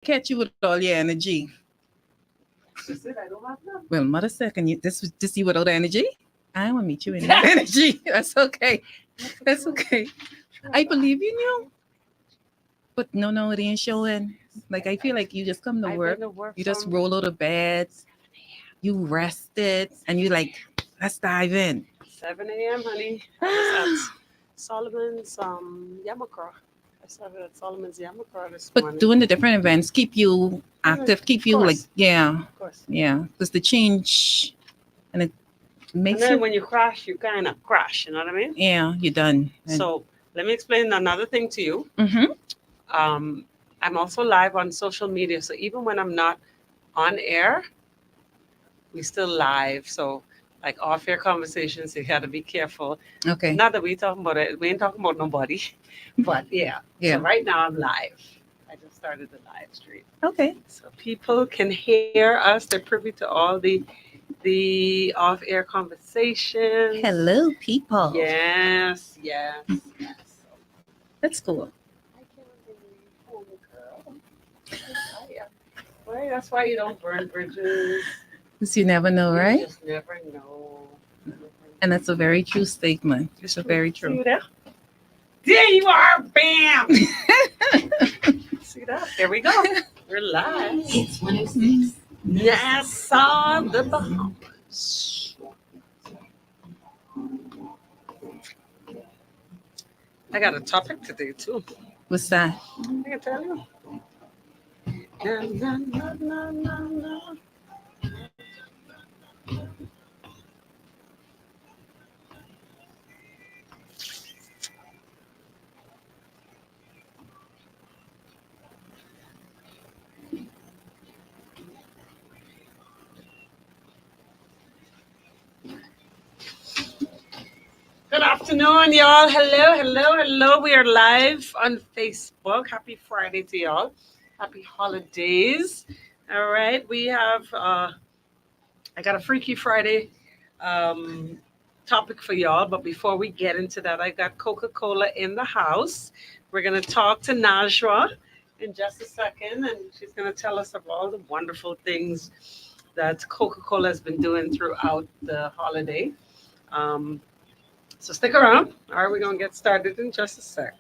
catch you with all your energy. That's it. I don't have none. Well, mother said, can you this you without energy? I want to meet you in that energy. That's okay. That's okay. I believe in you. But no, it ain't showing. Like I feel like you just come to I've been work, to work you just from roll out of bed, you rested, and you like, let's dive in. 7 a.m., honey. I was at Solomon's Yamakra. I started at Solomon's Yamakra this But morning. doing the different events keep you active, keep Of you like, course, yeah, of course. yeah. Because the change and it And makes then you, when you crash, you kind of crash. You know what I mean? yeah, you're done. And So let me explain another thing to you. mm-hmm. Um, I'm also live on social media. So even when I'm not on air, we still live. So like off-air conversations, you got to be careful. Okay. Not that we talking about it. We ain't talking about nobody. But yeah. Yeah. So right now I'm live. I just started the live stream. Okay. So people can hear us. They're privy to all the off-air conversations. Hello, people. Yes, yes, yes. That's cool. I can't believe, oh girl. Right, that's why you don't burn bridges. Because you never know, You right? just never know. And that's a very true statement. It's a very See true. you there? There you are! Bam! See that? There we go. We're live. It's 106. Nassau, the Bahamas. I got a topic today too. What's that? I can tell you. Na, na, na, na, na, na. Good afternoon, y'all. Hello, hello, hello. We are live on Facebook. Happy Friday to y'all. Happy holidays. All right, we have. I got a Freaky Friday um, topic for y'all, but before we get into that, I got Coca-Cola in the house. We're gonna talk to Najwa in just a second, and she's gonna tell us of all the wonderful things that Coca-Cola has been doing throughout the holiday. Um, so stick around. All right, we're gonna get started in just a sec.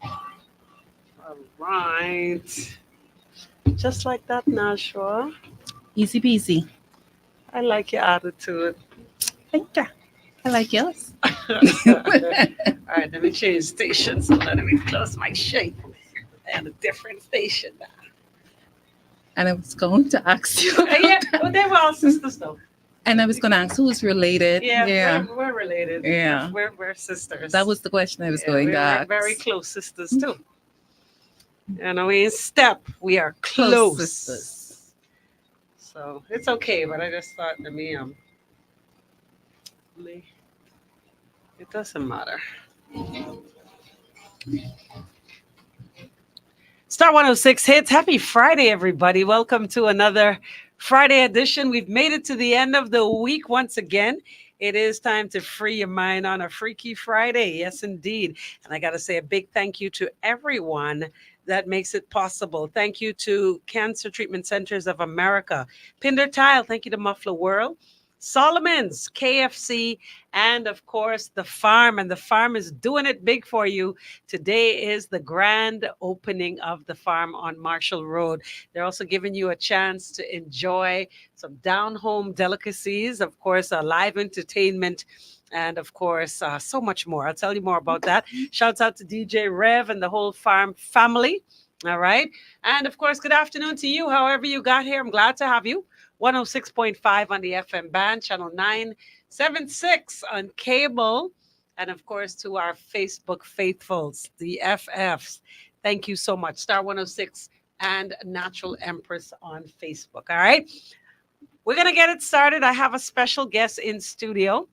All right, just like that, Nashua. Easy peasy. I like your attitude. Thank you. I like yours. All right, let me change station. So let me close my shade. I have a different station now. And I was going to ask you. Yeah, well, they were all sisters though. And I was going to ask who's related. Yeah, we're related. Yeah. We're sisters. That was the question I was going to we're ask. very close sisters too. You know, we in step. We are Close close. sisters. So it's okay, but I just thought it doesn't matter. Star 106 hits. Happy Friday, everybody. Welcome to another Friday edition. We've made it to the end of the week once again. It is time to free your mind on a Freaky Friday. Yes, indeed. And I got to say a big thank you to everyone that makes it possible. Thank you to Cancer Treatment Centers of America, Pinder Tile. Thank you to Muffler World, Solomon's, KFC, and of course, the farm. And the farm is doing it big for you. Today is the grand opening of the farm on Marshall Road. They're also giving you a chance to enjoy some down home delicacies, of course, live entertainment, and of course, so much more. I'll tell you more about that. Shouts out to DJ Rev and the whole farm family. All right. And of course, good afternoon to you, however you got here. I'm glad to have you. 106.5 on the FM band, channel 976 on cable, and of course to our Facebook faithfuls, the FFs. Thank you so much. Star 106 and Natural Empress on Facebook. All right. We're going to get it started. I have a special guest in studio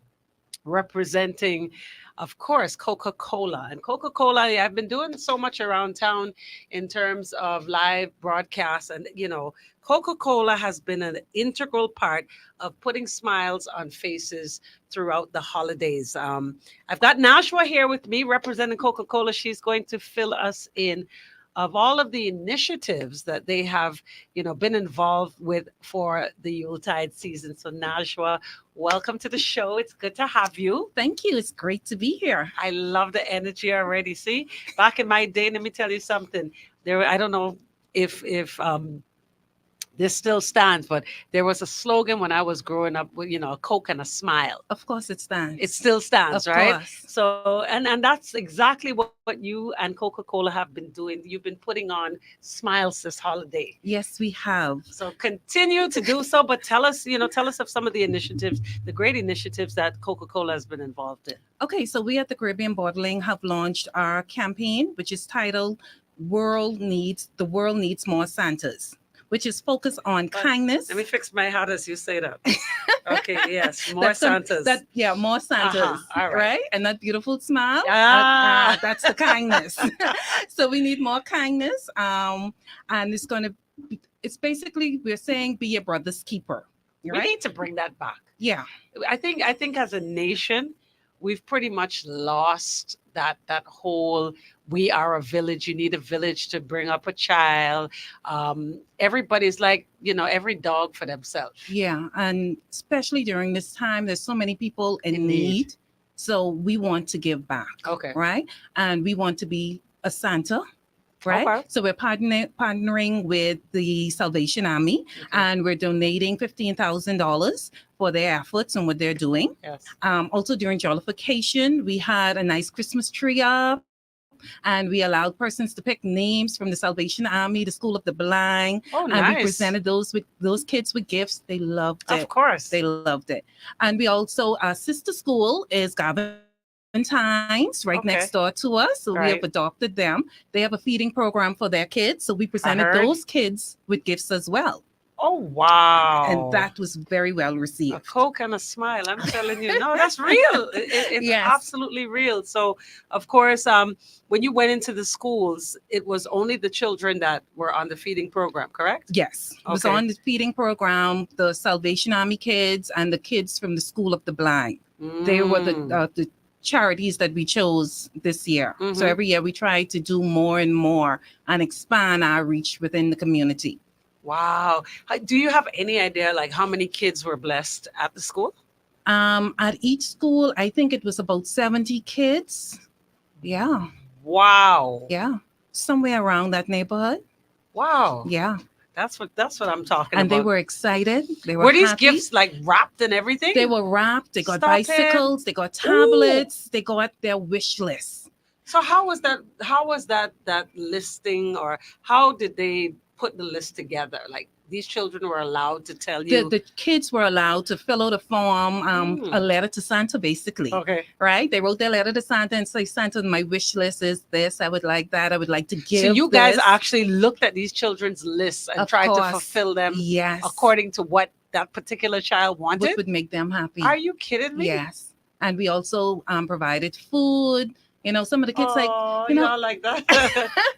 representing, of course, Coca-Cola. And Coca-Cola, I've been doing so much around town in terms of live broadcasts. And, you know, Coca-Cola has been an integral part of putting smiles on faces throughout the holidays. I've got Nashwa here with me representing Coca-Cola. She's going to fill us in of all of the initiatives that they have, been involved with for the Yuletide season. So Najwa, welcome to the show. It's good to have you. Thank you. It's great to be here. I love the energy already. See, back in my day, let me tell you something. I don't know if this still stands, but there was a slogan when I was growing up with, a Coke and a smile. Of course, it stands. It still stands, Of right? course. So, and that's exactly what you and Coca-Cola have been doing. You've been putting on smiles this holiday. Yes, we have. So continue to do so, but tell us of some of the initiatives, the great initiatives that Coca-Cola has been involved in. Okay, so we at the Caribbean Bottling have launched our campaign, which is titled "The World Needs More Santas," which is focused on kindness. Let me fix my hat as you say that. Okay, yes, more That's Santas. More Santas, all right. right? And that beautiful smile, that's the kindness. So we need more kindness, and it's basically we're saying be your brother's keeper. We Right? need to bring that back. Yeah. I think as a nation, we've pretty much lost that whole we are a village. You need a village to bring up a child. Everybody's like, every dog for themselves. Yeah, and especially during this time, there's so many people in In need. need. So we want to give back, Okay. right? And we want to be a Santa, right? Okay. So we're partnering with the Salvation Army, Okay. and we're donating $15,000 for their efforts and what they're doing. Yes. Also during Jollification, we had a nice Christmas tree up. And we allowed persons to pick names from the Salvation Army, the School of the Blind, Oh, and nice. we presented those kids with gifts. They loved it. Of course. They loved it. And we also, our sister school is Galentine's, right Okay. next door to us. So we Right. have adopted them. They have a feeding program for their kids. So we presented heard. those kids with gifts as well. Oh, wow. And that was very well a received. Coke and a smile. I'm telling you, no, that's real. It's Yes. absolutely real. So, of course, when you went into the schools, it was only the children that were on the feeding program, correct? Yes, it was Okay. on the feeding program, the Salvation Army kids and the kids from the School of the Blind. They were the charities that we chose this year. So Mhm. every year we try to do more and more and expand our reach within the community. Wow. Do you have any idea, like, how many kids were blessed at the school? At each school, I think it was about 70 kids. Yeah, Wow. somewhere around that neighborhood. Wow. Yeah, That's what I'm talking and about. they were excited. They were Were these happy. gifts like wrapped and everything? They were wrapped. They got Stop it. bicycles. They got tablets. They got their wish list. So how was that listing, or how did they put the list together? Like, these children were allowed to tell you. The kids were allowed to fill out a form, a letter to Santa, basically. Okay. Right? They wrote their letter to Santa and say, Santa, my wish list is this. I would like that. I would like to give. So you guys this. actually looked at these children's lists and Of tried to course. fulfill them Yes. according to what that particular child what wanted? would make them happy. Are you kidding me? Yes. And we also provided food. Some of the kids Oh, you know- y'all like that.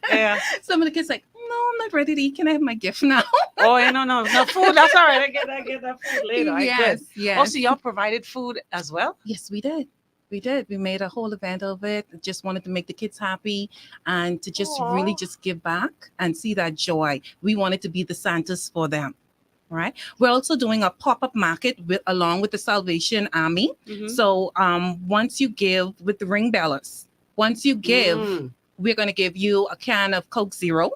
Yeah. some of the kids no, I'm not ready to eat. Can I have my gift now? Oh, yeah, no food. That's all right. I get that food later. I get. yes. Also, y'all provided food as well. Yes, we did. We did. We made a whole event of it. Just wanted to make the kids happy and to just really Aw. just give back and see that joy. We wanted to be the Santas for them. Right. We're also doing a pop-up market along with the Salvation Army. Mhm. So once you give with the ring bellers, once you give, Mm. we're going to give you a can of Coke Zero.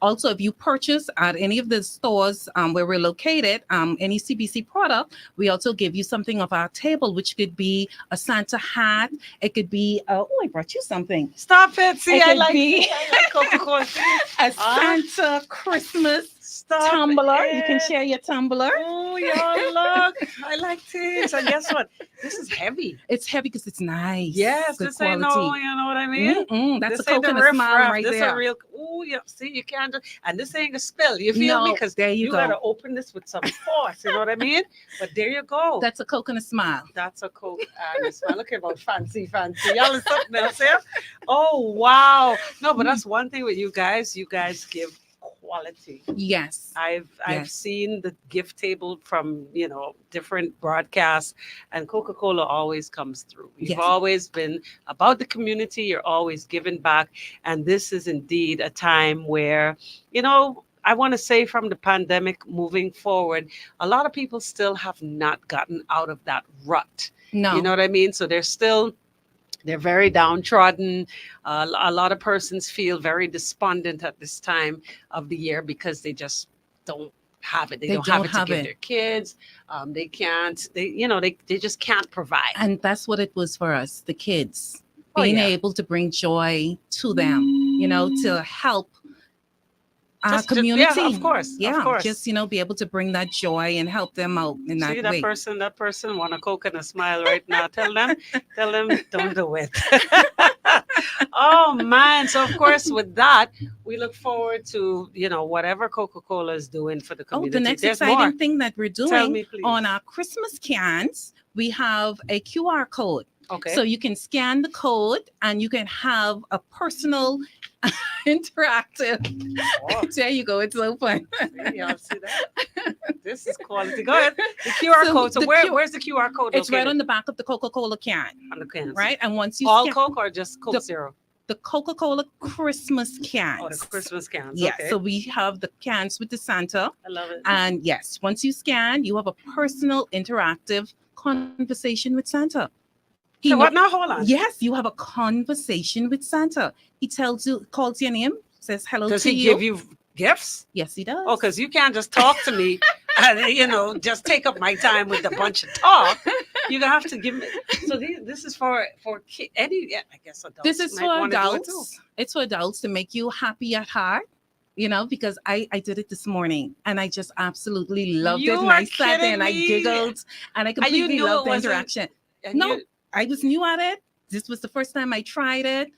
Also, if you purchase at any of the stores where we're located, any CBC product, we also give you something off our table, which could be a Santa hat. It could be, I brought you something. Stop it. See, It I could like be Coca-Cola. a Santa Christmas Stop tumbler. You can it. share your tumbler. Oh, y'all look. I like this. And guess what? This is heavy. It's heavy because it's nice. Yes, Good this ain't no, you know what I mean? That's This a ain't the coconut smile riff-raff. right This there. a real, yeah, see, you can't do, and this ain't a spill. You feel me? No, Because there you you go. got to open this with some force. You know what I mean? But there you go. That's a coconut smile. That's a Coke and a smile. Look about fancy. Y'all is something else here. Oh, wow. No, but that's one thing with you guys. You guys give quality. Yes. I've Yes. seen the gift table from different broadcasts, and Coca-Cola always comes through. You've Yes. always been about the community. You're always giving back, and this is indeed a time where I want to say from the pandemic moving forward, a lot of people still have not gotten out of that rut. You know No. what I mean? So they're very downtrodden. A lot of persons feel very despondent at this time of the year because they just don't have it. They They don't have don't it to have give it. their kids. They can't. They just can't provide. And that's what it was for us, the kids. Oh, Being yeah. able to bring joy to them, to help our Yeah, community. of course, Yeah, of course. just be able to bring that joy and help them out in See that way. that person want a Coke and a smile right now. Tell them, don't do it. Oh man! So of course, with that, we look forward to whatever Coca-Cola is doing for the Oh, community. the next There's exciting more. thing that we're Tell doing me, please. on our Christmas cans, we have a QR code. Okay. So you can scan the code and you can have a personal interactive. Oh. There you go. It's so fun. See, y'all see that? This is quality. Go ahead. The QR code. So where's the QR code It's right located? on the back of the Coca-Cola can. On the cans. Right? And once you all scan Coke or just Coke Zero? the Coca-Cola Christmas cans. Oh, the Christmas cans. Yeah. Okay. So we have the cans with the Santa. I love it. And yes, once you scan, you have a personal interactive conversation with Santa. So what now? Hold on. Yes, you have a conversation with Santa. He calls your name, says hello to you. Does he give you gifts? Yes, he does. Oh, because you can't just talk to me and just take up my time with a bunch of talk. You're gonna have to give me. So this is for any, I guess adults. This is might for wanna do it adults. too. It's for adults to make you happy at heart. Because I did it this morning and I just absolutely loved it. And I sat there and I giggled and I completely loved the interaction. No, I was new at it. This was the first time I tried it.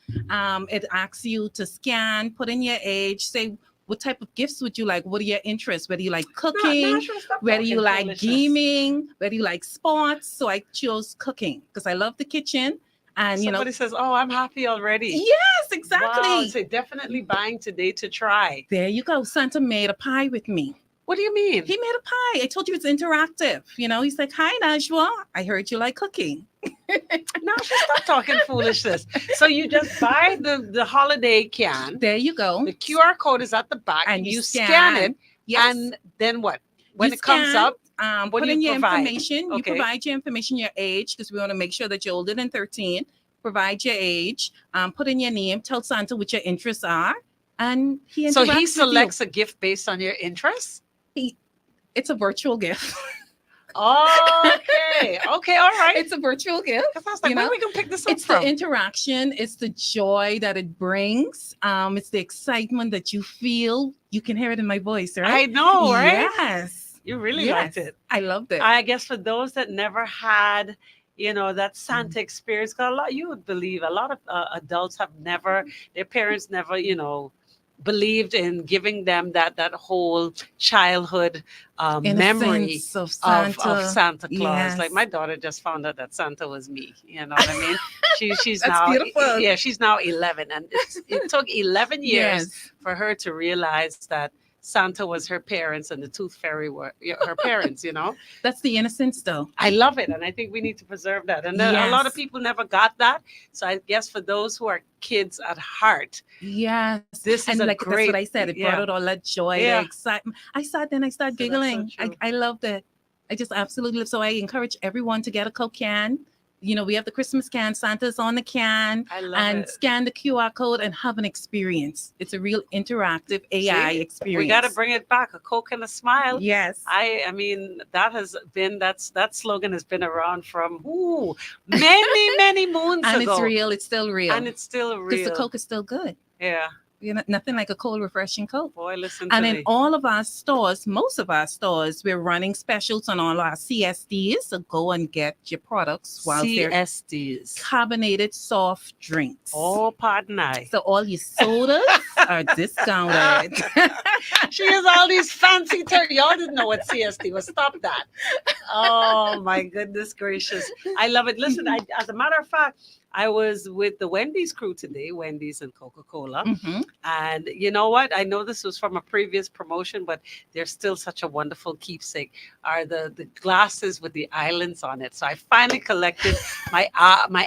It asks you to scan, put in your age, say what type of gifts would you like? What are your interests? Whether you like cooking, whether you like gaming, whether you like sports. So I chose cooking because I love the kitchen. And somebody says, "Oh, I'm happy already." Yes, exactly. Wow, so definitely buying today to try. There you go. Santa made a pie with me. What do you mean? He made a pie. I told you it's interactive. He's like, "Hi, Najwa. I heard you like cooking." Now stop talking foolishness. So you just buy the holiday can. There you go. The QR code is at the back, and you scan it. Yes. And then what? When You it comes scan, up, what put do in you your provide? information. Okay. You provide your information, your age, because we want to make sure that you're older than 13. Provide your age. Put in your name. Tell Santa what your interests are, and he So he interacts with selects a gift based on your interests. It's a virtual gift. Okay. Okay. All right. It's a virtual gift. I was like, where are we gonna pick this up It's from? the interaction. It's the joy that it brings. It's the excitement that you feel. You can hear it in my voice, right? I know, right? Yes. You really Yes. liked it. I loved it. I guess for those that never had, that Santa experience, 'cause you would believe a lot of adults have never, their parents never, believed in giving them that whole childhood memory Innocence of Santa. of Santa Claus. Yes. Like my daughter just found out that Santa was me. You know what I mean? She's That's now beautiful. Yeah, she's now 11, and it took 11 years Yes. for her to realize that Santa was her parents and the Tooth Fairy were her parents. That's the innocence, though. I love it, and I think we need to preserve that. And a lot of Yes. people never got that. So I guess for those who are kids at heart, Yes. this is And a like great. that's what I said. It brought out all that joy, Yeah. the excitement. I sat there and I started So that's so giggling. true. I loved it. I just absolutely love. So I encourage everyone to get a Coke can. We have the Christmas can. Santa's on the can. I love And it. scan the QR code and have an experience. It's a real interactive AI See? experience. We got to bring it back. A Coke and a smile. Yes. I mean, that slogan has been around from many, many moons And ago. it's real. It's still real. And it's still because real. the Coke is still good. Yeah. Nothing like a cold, refreshing Coke. Boy, listen to And me. in all of our stores, most of our stores, we're running specials on all our CSDs. So go and get your products while they're CSDs. carbonated soft drinks. Oh, pardon I. So all your sodas are discounted. She has all these fancy terms. Y'all didn't know what CSD was. Stop that. Oh my goodness gracious. I love it. Listen, as a matter of fact, I was with the Wendy's crew today, Wendy's and Coca-Cola. Mm-hmm. And you know what? I know this was from a previous promotion, but they're still such a wonderful keepsake. Are the glasses with the islands on it? So I finally collected my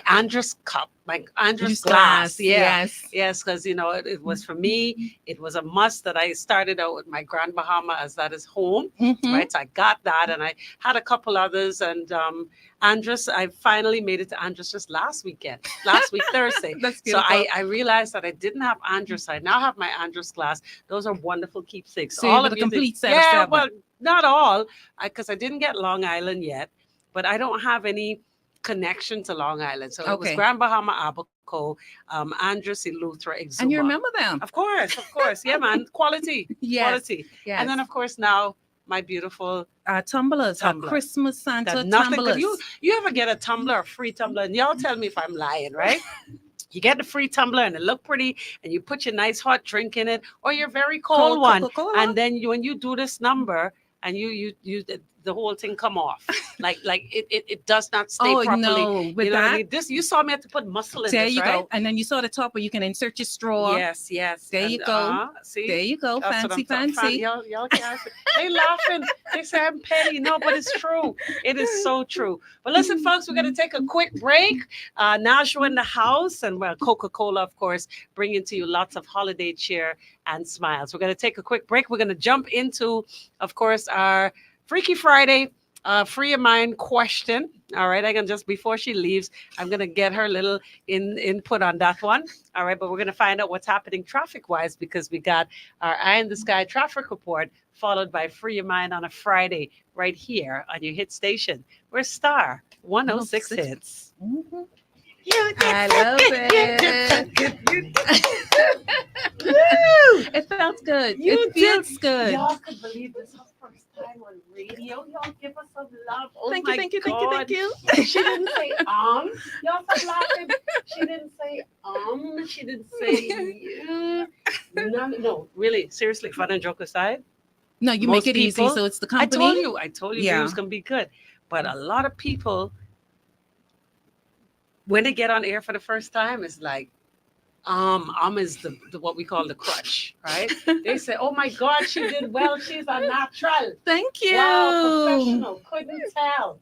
Andros cup, my Andros Juice glass. Yeah, Yes. yes, because it was for me. It was a must that I started out with my Grand Bahama as that is home, Mm-hmm. right? So I got that, and I had a couple others, and Andros, I finally made it to Andros just last week Thursday. That's So beautiful. I realized that I didn't have Andros. I now have my Andros glass. Those are wonderful keepsakes. So you All got of a you, complete set of yeah, seven. well, not all, because I didn't get Long Island yet, but I don't have any connection to Long Island. So it was Okay. Grand Bahama, Abaco, Andros, Eleuthera, Exuma. And you remember them? Of course, yeah, man, quality, Yes. quality. Yes. And then of course now my beautiful Tumblers, tumbler. Christmas Santa that nothing could tumblers. you ever get a tumbler, a free tumbler, and y'all tell me if I'm lying, right? You get the free tumbler and it look pretty, and you put your nice hot drink in it, or your very cold one, Coca-Cola? and then when you do this number, and you the whole thing come off, like it does not stay Oh properly. no, with You know what I that, mean? This you saw me have to put muscle in there this, you right? go. And then you saw the top where you can insert your straw. Yes. There you And, go. see, There you go. that's what Fancy, I'm fancy. Y'all can't. They laughing. They say I'm petty. No, but it's true. It is so true. But listen, folks, we're gonna take a quick break. Najwa in the house, and well, Coca-Cola, of course, bringing to you lots of holiday cheer and smiles. We're gonna take a quick break. We're gonna jump into, of course, our Freaky Friday. Free your mind question. All right, I can just before she leaves, I'm gonna get her little input on that one. All right, but we're gonna find out what's happening traffic wise because we got our Eye in the Sky traffic report followed by Free Your Mind on a Friday right here on your hit station. We're Star 106 hits. Mhm. I love it. It felt good. It feels good. Y'all could believe this is her first time on radio. Y'all give us some love. Oh Thank my you, thank you, God. thank you, thank you. She didn't say Y'all stop laughing. She didn't say She didn't say no. Really, seriously, fun and joke aside. No, you Most make it easy, people- so it's the I company. told you Yeah. it was gonna be good. But a lot of people, when they get on air for the first time, it's like is the what we call the crutch, right? They say, "Oh my God, she did well. She's a natural. Thank you. Wow, professional. Couldn't tell."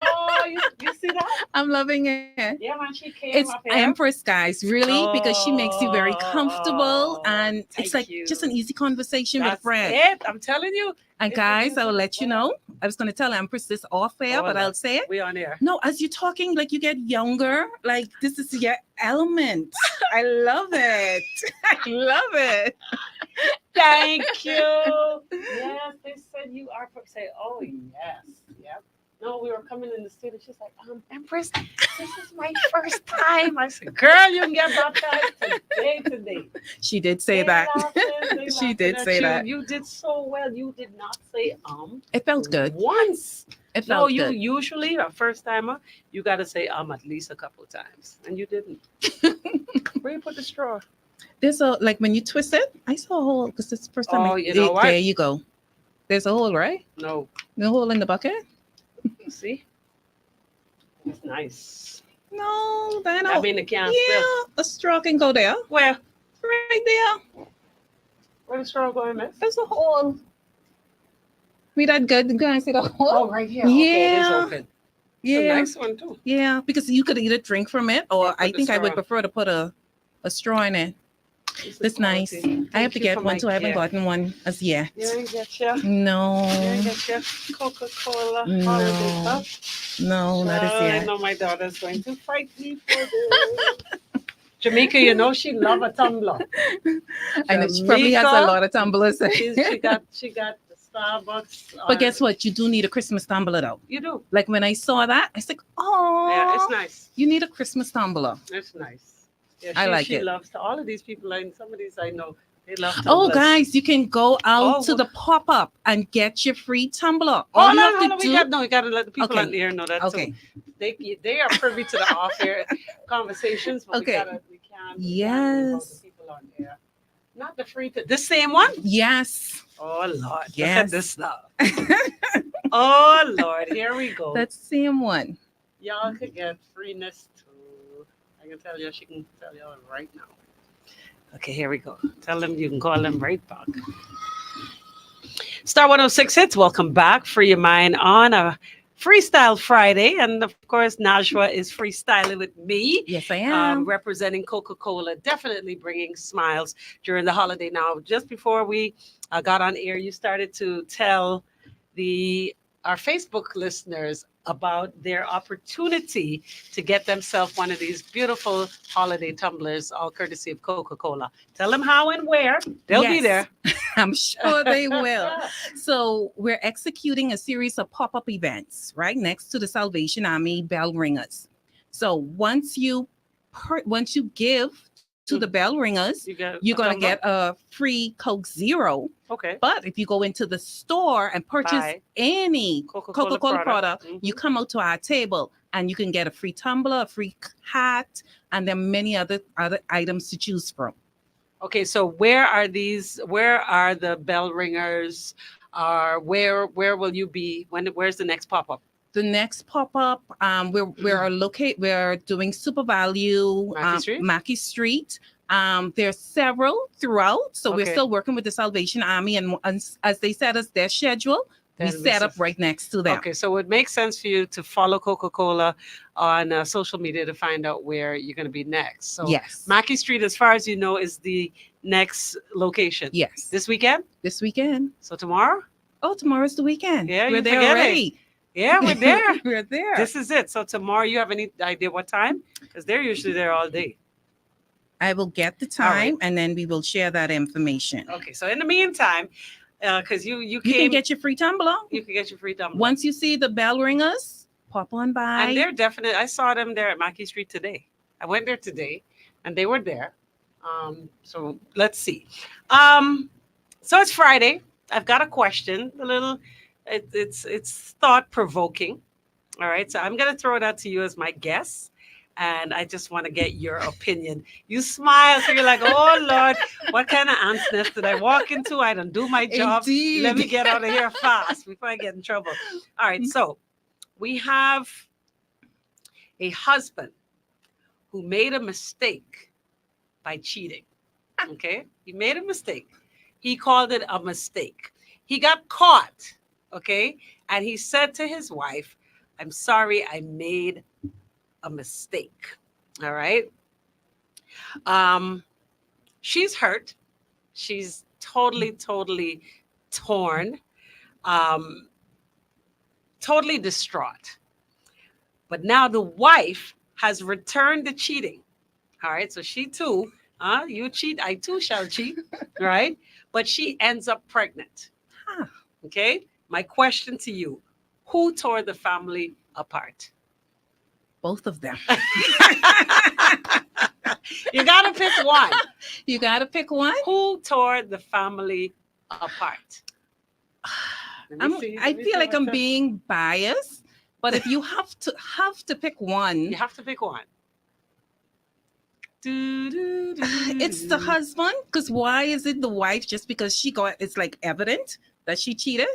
Oh, you see that? I'm loving it. Yeah, man, she came It's up here. Empress, guys, really, because she makes you very comfortable, and it's Thank like you. just an easy conversation with a That's friend. it. I'm telling you. And It's guys, I will amazing. let you know. I was going to tell Empress this off air, but I'll say it. We on air. No, as you're talking, like you get younger, like this is your element. I love it. I love it. Thank you. Yes, they said you are. Say, oh yes, yep. No, we were coming in the studio. She's like, Empress, this is my first time. I said, girl, you can get baptized today. She did say They that. laughing, She did at say you. that. You did so well. You did not say It felt good. once. It No, felt you good. usually a first timer, you got to say at least a couple of times, and you didn't. Where you put the straw? There's a like when you twist it, I saw a hole because it's the first time. Oh, you know what? There you go. There's a hole, right? No. The hole in the bucket. See, it's nice. No, then I mean, it can't yeah, spill. a straw can go there. Where? Right there. Where the straw going, miss? There's a hole. We that good? Go and see the hole. Oh, right here. Okay, it is Yeah. open. It's Yeah, a nice one too. yeah. Because you could either drink from it, or put I the think I would straw. prefer to put a straw in it. This is That's nice. quality. I have Thank to you get for one, my so I haven't gift. gotten one as yet. You ain't get your. No, You ain't get your Coca-Cola No. holiday cup. no, not as I yet. know my daughter's going to fight me for this. Jamaica, you know she love a tumbler. I know she probably has a Jamaica, lot of tumblers. she got the Starbucks. But guess what? You do need a Christmas tumbler, though. You do. Like when I saw that, I was like, oh, Yeah, it's nice. you need a Christmas tumbler. It's nice. Yeah, I like she it. loves all of these people. And some of these I know they love. Oh, tumblers. guys, you can go out Oh, to the pop up and get your free tumbler. Oh All you no, have no, to no, do. we got to let the people Okay. on the air know that Okay. too. They are privy to the off air conversations, but Okay. we can't. Yes. About the people on air. Not the free. The same one. Yes. Oh Lord, look at Yes. this now. Oh Lord, here we go. That's the same one. Y'all could get freeness too. I can tell you. She can tell you right now. Okay, here we go. Tell them you can call them right back. Star 106 Hits, welcome back. Free your mind on a Freestyle Friday. And of course, Najwa is freestyling with me, Yes, I am. representing Coca Cola, definitely bringing smiles during the holiday. Now, just before we got on air, you started to tell the our Facebook listeners about their opportunity to get themselves one of these beautiful holiday tumblers, all courtesy of Coca Cola. Tell them how and where. They'll be Yes. there. I'm sure they will. So we're executing a series of pop-up events right next to the Salvation Army bell ringers. So once you give to the bell ringers, You got you're a gonna tumbler? get a free Coke Zero. Okay. But if you go into the store and purchase Buy any Coca-Cola Coca-Cola product. product, you come out to our table and you can get a free tumbler, a free hat, and there are many other items to choose from. Okay, so where are these? Where are the bell ringers? Where will you be? Where's the next pop up? The next pop-up, we're doing Super Value, Mackey Street? Mackey Street. There's several throughout, so we're Okay. still working with the Salvation Army, and as they set us their schedule, we Then set up right next to them. Okay, so it makes sense for you to follow Coca Cola on social media to find out where you're going to be next. So Yes, Mackey Street, as far as you know, is the next location. yes, This weekend? this weekend. So tomorrow? Oh, tomorrow's the weekend. Yeah, we're you there forget it. already. Yeah, we're there. We're there. This is it. So tomorrow, you have any idea what time? Because they're usually there all day. I will get the All right. time, and then we will share that information. Okay, so in the meantime, because you You came, can get your free tumbler. you can get your free tumbler. Once you see the bell ringers, pop on by. And they're definite. I saw them there at Mackey Street today. I went there today, and they were there. So let's see. So it's Friday. I've got a question. It's thought provoking. All right. So I'm gonna throw it out to you as my guess. And I just want to get your opinion. You smile, so you're like, "Oh Lord, what kind of ants nest did I walk into? I don't do my job. Indeed. Let me get out of here fast before I get in trouble." All right, so we have a husband who made a mistake by cheating. Okay, he made a mistake. He called it a mistake. He got caught. Okay, and he said to his wife, "I'm sorry, I made a mistake." All right. She's hurt. She's totally torn, totally distraught. But now the wife has returned to cheating. All right. So she too, you cheat, I too shall cheat. Right. But she ends up pregnant. Huh. Okay. My question to you: who tore the family apart? Both of them. You gotta pick one. You got to pick one. Who tore the family apart? Let me see, I let me feel see like what I'm the- being biased, but if you have to pick one, You have to pick one. it's the husband. Because why is it the wife? Just because it's like evident that she cheated.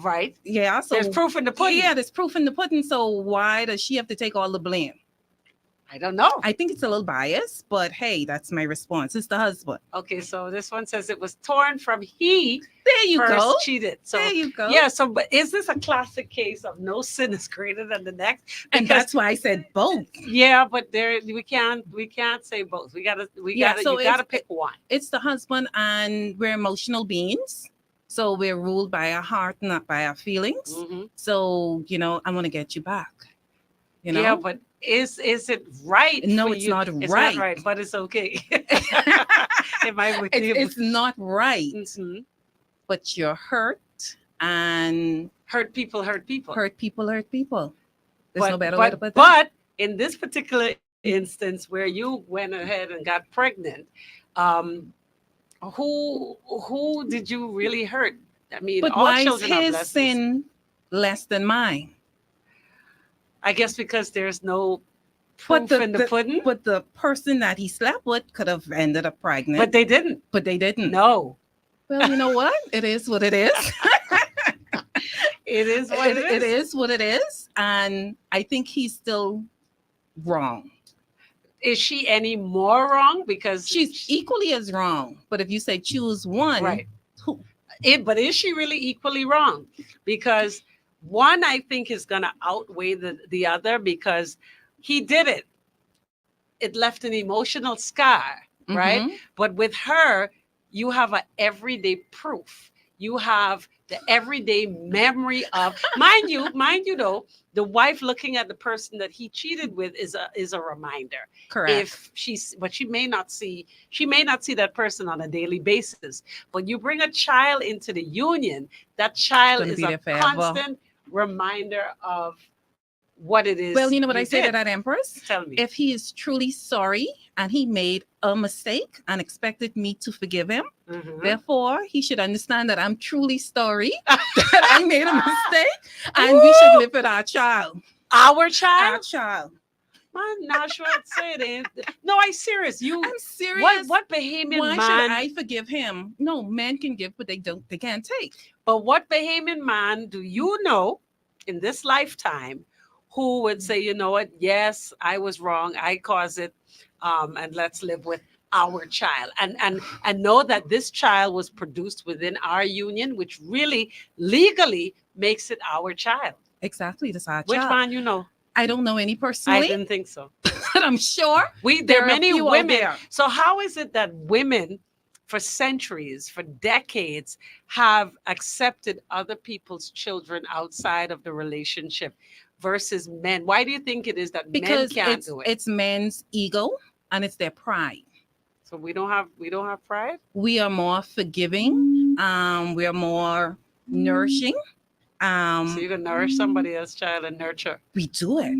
Right. Yeah. So There's proof in the pudding. Yeah, there's proof in the pudding. So why does she have to take all the blame? I don't know. I think it's a little biased, but hey, that's my response. It's the husband. Okay, so this one says it was torn from he There you first go. cheated. So There you go. yeah, so but is this a classic case of no sin is greater than the next? And Because- that's why I said both. yeah, but there we can't say both. We gotta So you gotta it's- pick one. It's the husband, and we're emotional beings. So we're ruled by our heart, not by our feelings. Mhm. So, I want to get you back. Yeah, but is it right? No, for it's you? not It's right. not right, but it's okay. Am I with you? it's not right, Mhm. but you're hurt, and Hurt people hurt people. hurt people hurt people. There's no better way to put that. But in this particular instance where you went ahead and got pregnant, who did you really hurt? I mean, But all why is children are his blessings. sin less than mine? I guess because there's no But proof in the pudding. But the person that he slept with could have ended up pregnant. But they didn't. But they didn't. No. Well, you know what? It is what it is. It is what it is. It is what it is. And I think he's still wrong. Is she any more wrong? Because She's equally as wrong. But if you say choose one, right. who, But is she really equally wrong? Because one, I think, is going to outweigh the other because he did it. It left an emotional scar, right? mm-hmm, But with her, you have a everyday proof. You have the everyday memory of, mind you though, the wife looking at the person that he cheated with is a reminder. correct. If she's, but she may not see that person on a daily basis. But you bring a child into the union, that It's child gonna is be a there forever. constant reminder of what it is Well, you know what you I say to did. that Empress? Tell me. If he is truly sorry and he made a mistake and expected me to forgive him, Mhm. therefore he should understand that I'm truly sorry that I made a mistake and we should Woo! live with our child. Our Our child? child. Man, not sure I'd say it ain't. No, I serious. You I'm serious. what Bahamian Why should man I forgive him? No, men can give, but they can't take. but what Bahamian man do you know in this lifetime who would say, you know what, yes, I was wrong, I caused it, and let's live with our child and know that this child was produced within our union, which really legally makes it our child. Exactly, that's our Which child. man you know? I don't know any I personally, didn't think so. but I'm sure There are there are a many few out women. there. So how is it that women for centuries, for decades, have accepted other people's children outside of the relationship versus men? Why do you think it is that men Because can't do it? it's men's ego and it's their pride. So we don't have pride. We are more forgiving. We are more nourishing. So you Um, can nourish somebody else's child and nurture. we do it.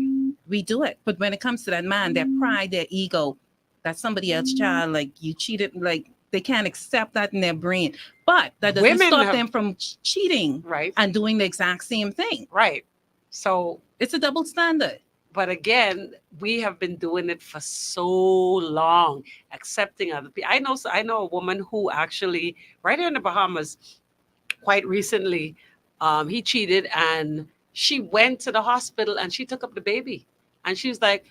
We do it. But when it comes to that man, their pride, their ego, that somebody else's child, like you cheated, like they can't accept that in their brain. But that doesn't Women stop have them from cheating right, and doing the exact same thing. right. So It's a double standard. but again, we have been doing it for so long, accepting other people. I know a woman who actually, right here in the Bahamas, quite recently, he cheated, and she went to the hospital and she took up the baby, and she was like,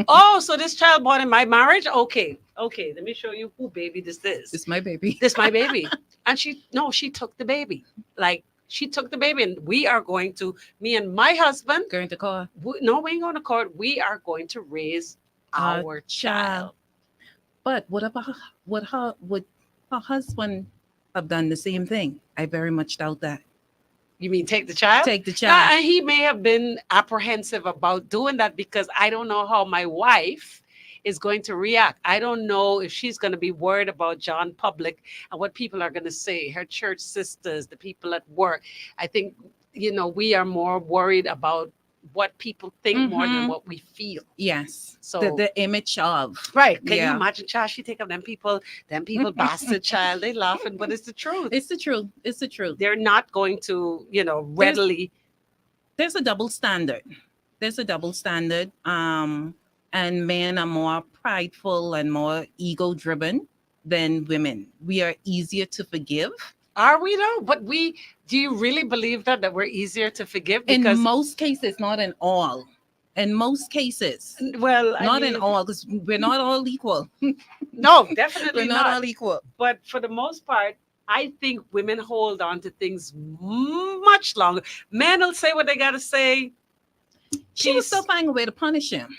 "Oh, so this child born in my marriage? Okay, okay, let me show you who baby this is. It's my baby. This my baby." And she took the baby, like she took the baby, and we are going to, me and my husband, Going to call no, we ain't going to court. We are going to raise our our child. child. But what about would her husband have done the same thing? I very much doubt that. You mean take the child? Take the Yeah, child. and he may have been apprehensive about doing that because I don't know how my wife is going to react. I don't know if she's going to be worried about John Public and what people are going to say, her church sisters, the people at work. I think, we are more worried about what people think more than Mhm. what we feel. Yes. So The image of. right. Can you Yeah. imagine, child? She take up them people bastard child. They laughing, but it's the truth. It's the truth. It's the truth. They're not going to, readily. There's a double standard. There's a double standard. And men are more prideful and more ego driven than women. We are easier to forgive. Are we though? But do you really believe that we're easier to forgive? In Because, most cases, not in all. In most cases. well, Not in all, because we're not all equal. no, We're definitely not not. all equal. But for the most part, I think women hold on to things much longer. Men will say what they got to say. She was Peace. still finding a way to punish him.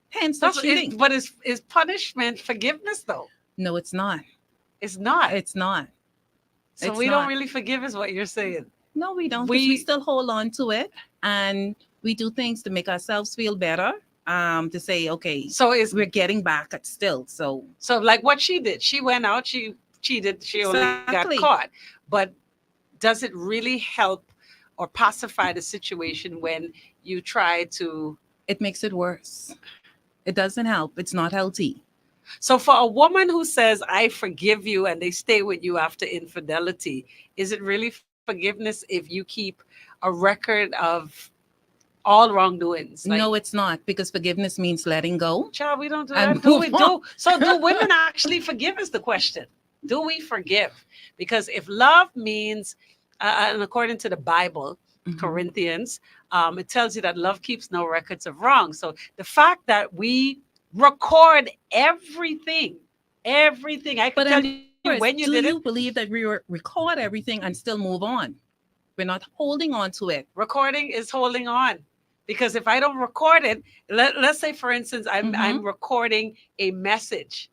Hence the That's cheating. but is punishment forgiveness though? No, it's not. It's not. It's not. So it's we not. don't really forgive, is what you're saying. No, we don't. Because we We still hold on to it, and we do things to make ourselves feel better. To say, okay, so is we're getting back at still. So so like what she did. She went out. She cheated. She only got Exactly. caught. But does it really help or pacify the situation when you try to? it makes it worse. It doesn't help. It's not healthy. So for a woman who says, "I forgive you," and they stay with you after infidelity, is it really forgiveness if you keep a record of all wrongdoings? Like, No, it's not, because forgiveness means letting go child, we don't do and that. Do we move on. do? So do women actually forgive? Is the question. Do we forgive? Because if love means, and according to the Bible, Mhm. Corinthians, it tells you that love keeps no records of wrong. So the fact that we record everything. Everything. I But can tell I'm you when you curious, did do it. you believe that we record everything and still move on? We're not holding on to it. Recording is holding on. Because if I don't record it, let's say for instance, I'm Mm-hmm. recording a message,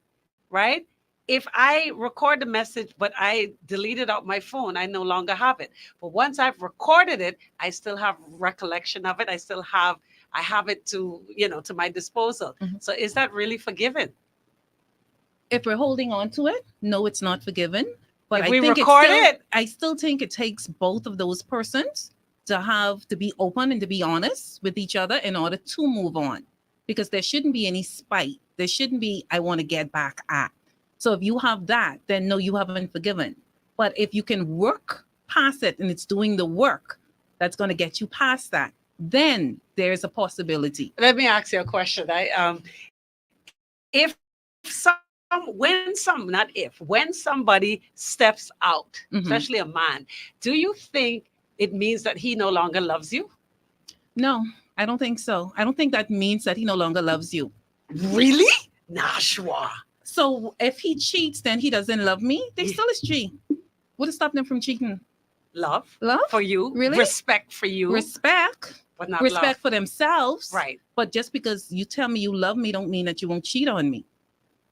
right? If I record the message but I delete it out my phone, I no longer have it. But once I've recorded it, I still have recollection of it. I have it to, to my disposal. Mhm. So is that really forgiven? If we're holding on to it, no, it's not forgiven. But If we record it, I still think it takes both of those persons to be open and to be honest with each other in order to move on. Because there shouldn't be any spite. There shouldn't be, I want to get back at. So if you have that, then no, you haven't forgiven. But if you can work past it and it's doing the work that's going to get you past that, then there's a possibility. let me ask you a question. If when somebody steps out, especially a Mhm. man, do you think it means that he no longer loves you? No, I don't think so. I don't think that means that he no longer loves you. Really? Nashua. So if he cheats, then he doesn't love me. They still is cheating. What is stopping them from cheating? Love for Love? you, Really? respect for you, Respect. but not Respect love. for themselves. Right. But just because you tell me you love me don't mean that you won't cheat on me.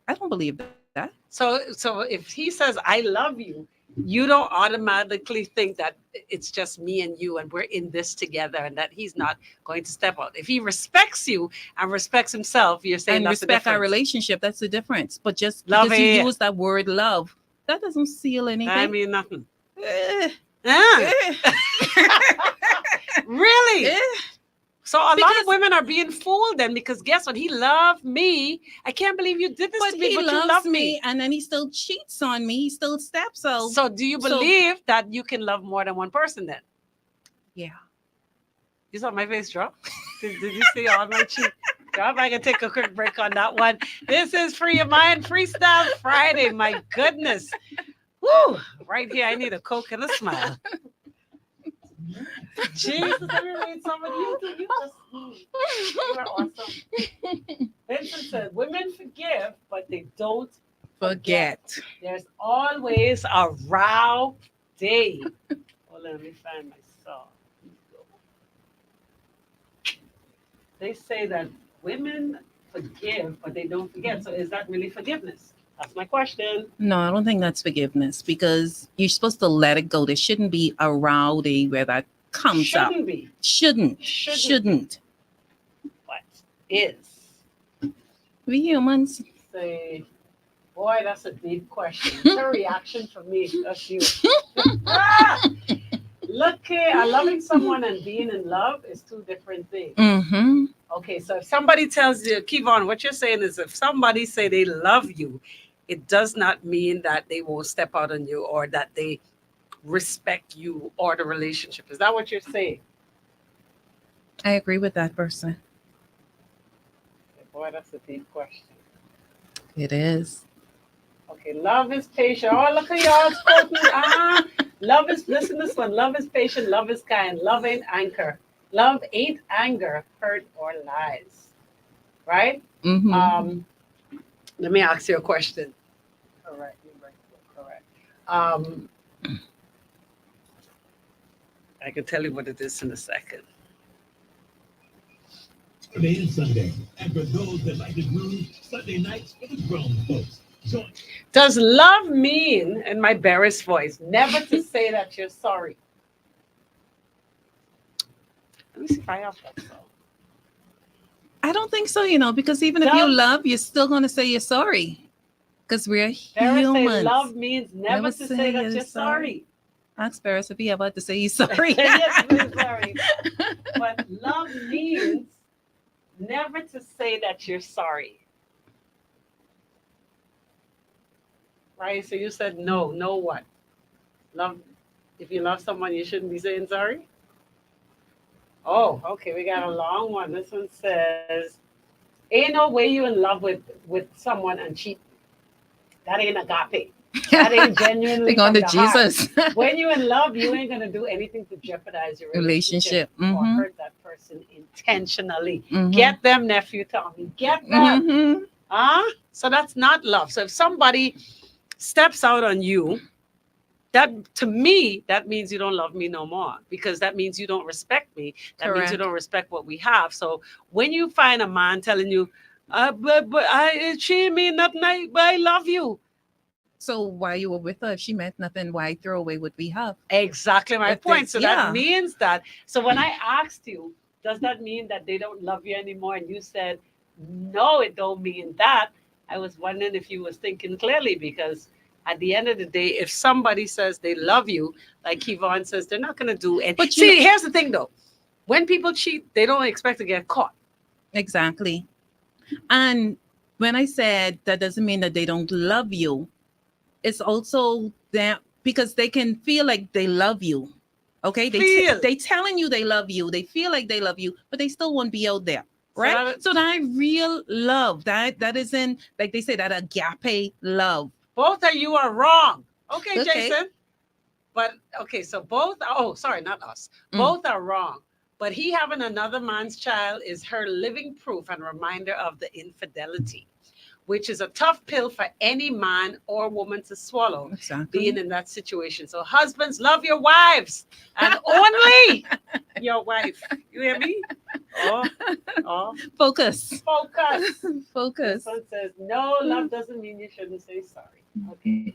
I don't believe that. So if he says I love you, you don't automatically think that it's just me and you and we're in this together and that he's not going to step out. If he respects you and respects himself, you're saying And that's the respect our difference. relationship, that's the difference. But just Love because you it. use that word love, that doesn't seal I anything. mean nothing. Eh, Ah, eh, really? eh. So a lot of Because women are being fooled then because guess what? He loved me. I can't believe you did this but to me, he but you loves love me. me and then he still cheats on me. He still steps out. So do you So believe that you can love more than one person then? yeah. You saw my face drop? Did you see all my cheek drop? I can take a quick break on that one. This is Free Your Mind Freestyle Friday. My goodness. Woo! Right here, I need a Coke and a smile. Jesus, let me read some of you. You just, you are awesome. Vincent said, women forgive, but they don't forget. Forget. There's always a row day. Hold on, let me find my song. They say that women forgive, but they don't forget. So is that really forgiveness? That's my question. No, I don't think that's forgiveness because you're supposed to let it go. There shouldn't be a rowdy where that comes up. Shouldn't be. Shouldn't. Shouldn't. Shouldn't. But is. We humans. Say, boy, that's a deep question. It's a reaction from me. That's you. Ah! Look here, loving someone and being in love is two different things. Mm-hmm. Okay, so if somebody tells you, Kevon, what you're saying is if somebody say they love you, it does not mean that they won't step out on you or that they respect you or the relationship. Is that what you're saying? I agree with that person. Okay, boy, that's a deep question. It is. Okay, love is patient. Oh, look at y'all quoting. Love is, listen to this one. Love is patient, love is kind, love ain't anger. Love ain't anger, hurt, or lies. Right? Mm-hmm. Let me ask you a question. Correct. You're right. Correct. I can tell you what it is in a second. Saturday and Sunday. And for those that like to groove, Sunday nights for the grown folks. Join. Does love mean, in my barest voice, never to say that you're sorry? Let me see if I have that song. I don't think so, because even if you love, you're still going to say you're sorry. Because we're Barris humans. say love means never to say that you're sorry. Ask Barris if he about to say he's sorry. Yes, he's sorry. But love means never to say that you're sorry. Right? So you said no. No what? Love. If you love someone, you shouldn't be saying sorry? Oh, okay. We got a long one. This one says, ain't no way you in love with someone and cheat. That ain't agape. That ain't genuinely They're going from to the heart. Jesus. When you're in love, you ain't gonna do anything to jeopardize your relationship Relationship. or Mm-hmm. hurt that person intentionally. Mm-hmm. Get them, nephew Tommy. Get them. Mm-hmm. Huh? So that's not love. So if somebody steps out on you, that to me, that means you don't love me no more because that means you don't respect me. That means you Correct. don't respect what we have. So when you find a man telling you, she ain't mean nothing, but I love you. So while you were with her, if she meant nothing, why throw away what we have? Exactly my If point. it's, So that yeah. means that. So when I asked you, does that mean that they don't love you anymore? And you said, no, it don't mean that. I was wondering if you was thinking clearly because at the end of the day, if somebody says they love you, like Yvonne says, they're not going to do it. But See, here's the thing though. When people cheat, they don't expect to get caught. Exactly. And when I said that doesn't mean that they don't love you, it's also that because they can feel like they love you. Okay, they telling you they love you. They feel like they love you, but they still won't be out there, right? So that real love, that isn't like they say that agape love. Both of you are wrong. Okay. Jason. But okay, so both. Oh, sorry, not us. Both are wrong. But he having another man's child is her living proof and reminder of the infidelity, which is a tough pill for any man or woman to swallow, being in that situation. So husbands, love your wives and only your wife. You hear me? Oh. Focus. This one says, no, love doesn't mean you shouldn't say sorry. Okay.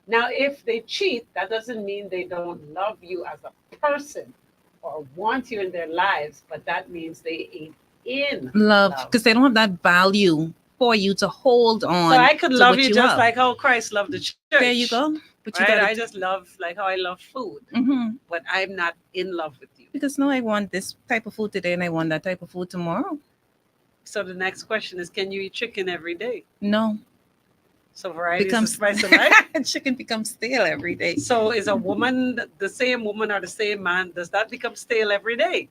Now, if they cheat, that doesn't mean they don't love you as a person or want you in their lives, but that means they ain't in love because they don't have that value for you to hold on. So I could love you just like how Christ loved the church. There you go. But right? I just love like how I love food, but I'm not in love with you. Because no, I want this type of food today and I want that type of food tomorrow. So the next question is, can you eat chicken every day? No. So variety is the spice of life. Chicken becomes stale every day. So is a woman the same woman or the same man? Does that become stale every day?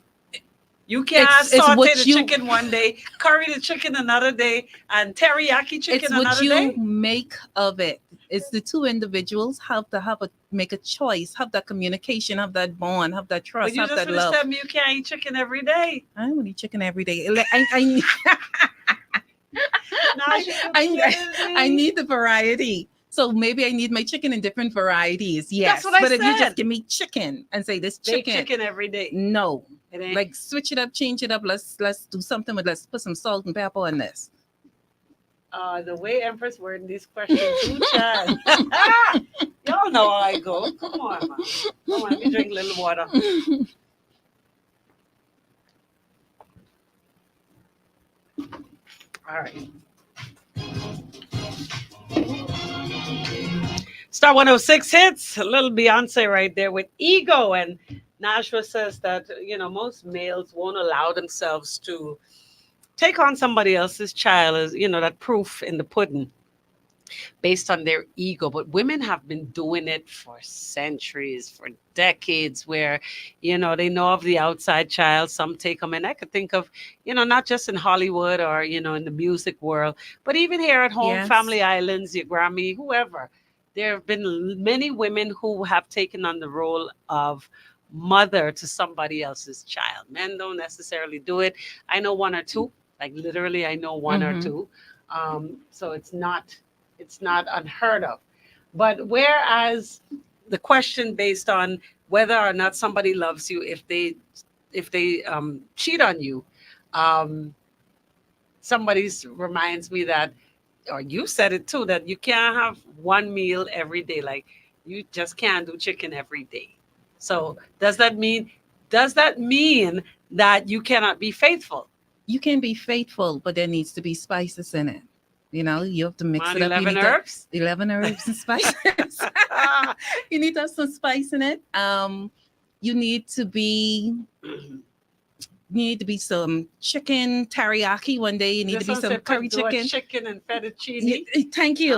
You can't saute the chicken one day, curry the chicken another day, and teriyaki chicken another day. It's what you make of it. It's the two individuals have to make a choice, have that communication, have that bond, have that trust, have that love. But you just tell me you can't eat chicken every day. I don't eat chicken every day. I need the variety. So maybe I need my chicken in different varieties. Yes. That's what I said. But if you just give me chicken and say this chicken every day. No. Like switch it up, change it up. Let's do something with let's put some salt and pepper on this. The way Empress wording these questions, child. Y'all know how I go. Come on, man. Come on, let me drink a little water. All right. Star 106 hits. A little Beyonce right there with Ego. And Nashua says that, most males won't allow themselves to take on somebody else's child as, that proof in the pudding based on their ego. But women have been doing it for centuries, for decades, where, they know of the outside child. Some take them. And I could think of, not just in Hollywood or, in the music world, but even here at home, yes. Family Islands, your Grammy, whoever. There have been many women who have taken on the role of mother to somebody else's child. Men don't necessarily do it. I know one or two, like literally I know one or two. So it's not unheard of. But whereas the question based on whether or not somebody loves you, if they cheat on you, somebody reminds me that, or you said it too, that you can't have one meal every day. Like you just can't do chicken every day. So does that mean that you cannot be faithful? You can be faithful, but there needs to be spices in it. You have to mix it up. 11 herbs? 11 herbs and spices. You need to have some spice in it. You need to be some chicken teriyaki one day. You need to be some curry chicken. Chicken and fettuccine. Thank you.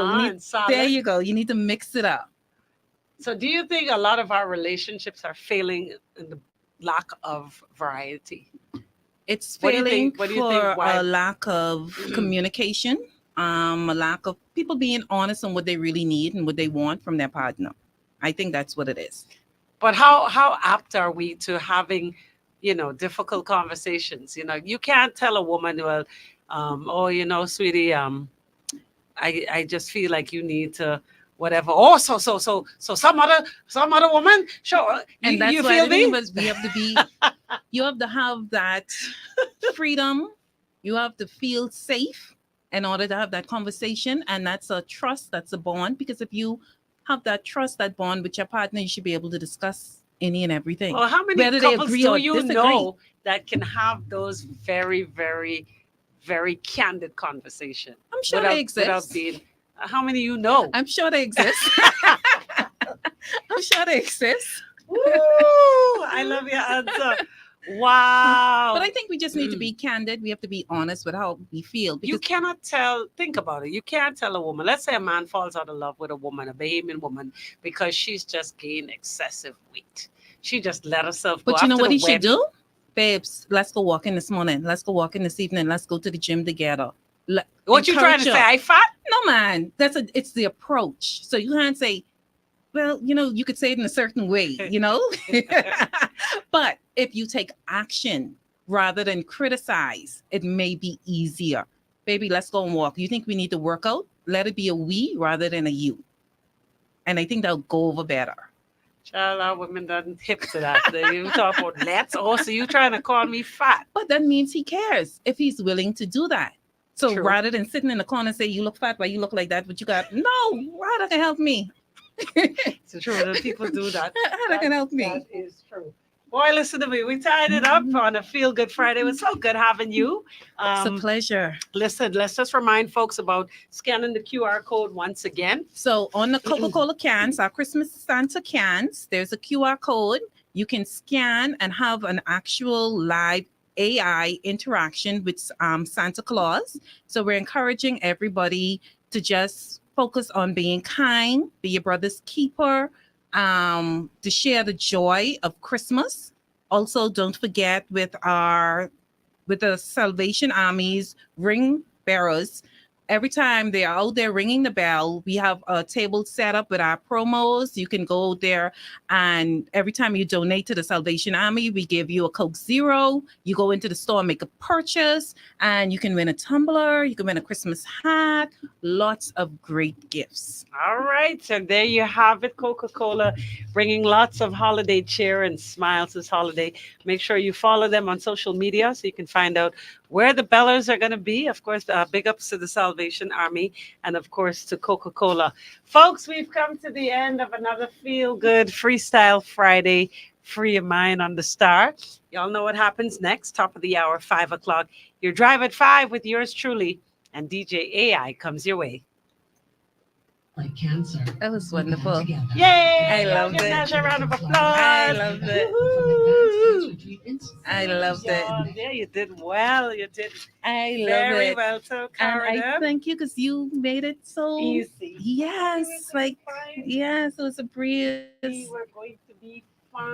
There you go. You need to mix it up. So do you think a lot of our relationships are failing in the lack of variety? It's failing for a lack of communication. a lack of people being honest on what they really need and what they want from their partner. I think that's what it is. But how apt are we to having, difficult conversations? You can't tell a woman, well, oh, sweetie, I just feel like you need to whatever. Oh, so some other woman. Sure, And that's you why feel the thing me? was we have to be you have to have that freedom. You have to feel safe in order to have that conversation. And that's a trust, that's a bond. Because if you have that trust, that bond with your partner, you should be able to discuss any and everything. Well, how many Whether they couples agree do or you disagree. know that can have those very, very, very candid conversation I'm sure they without exist. being? How many you know? I'm sure they exist. I'm sure they exist. Woo! I love your answer. Wow. But I think we just need to be candid. We have to be honest with how we feel. You Because cannot tell, think about it. You can't tell a woman, let's say a man falls out of love with a woman, a Bahamian woman, because she's just gained excessive weight. She just let herself go. But you know After what the he should wedding, do? Babes, let's go walking this morning. Let's go walking this evening. Let's go to the gym together. What you trying to Encourage say? her. I fat? No, man. It's the approach. So you can't say, well, you could say it in a certain way. But if you take action rather than criticize, it may be easier. Baby, let's go and walk. You think we need to work out? Let it be a we rather than a you. And I think that'll go over better. Child, our women doesn't hip to that. You talk about let's. Oh, so you trying to call me fat? But that means he cares if he's willing to do that. So True. rather than sitting in the corner and say, you look fat, why you look like that, but you got, no, rather can help me. It's true that people do that. Rather can help me. That is true. Boy, listen to me. We tied it up on a Feel Good Friday. It was so good having you. It's a pleasure. Listen, let's just remind folks about scanning the QR code once again. So on the Coca-Cola cans, our Christmas Santa cans, there's a QR code. You can scan and have an actual live AI interaction with Santa Claus. So we're encouraging everybody to just focus on being kind, be your brother's keeper, to share the joy of Christmas. Also, don't forget with the Salvation Army's ring bearers. Every time they are out there ringing the bell, we have a table set up with our promos. You can go there, and every time you donate to the Salvation Army, we give you a Coke Zero. You go into the store and make a purchase, and you can win a tumbler. You can win a Christmas hat. Lots of great gifts. All right. So there you have it. Coca-Cola bringing lots of holiday cheer and smiles this holiday. Make sure you follow them on social media so you can find out where the bellers are going to be. Of course, big ups to the Salvation Army and, of course, to Coca-Cola. Folks, we've come to the end of another Feel Good Freestyle Friday. Free your mind on the Star. Y'all know what happens next. Top of the hour, 5 o'clock. Your Drive at 5 with yours truly. And DJ AI comes your way. Like cancer. That was wonderful. Yay! I loved Give it. Naja a round of applause. I loved it. Woo-hoo. I loved it. Yeah, you did well. You did I love very it. well. So, And I Karen, thank you because you made it so easy. yes, like yes, it was a breeze. We were going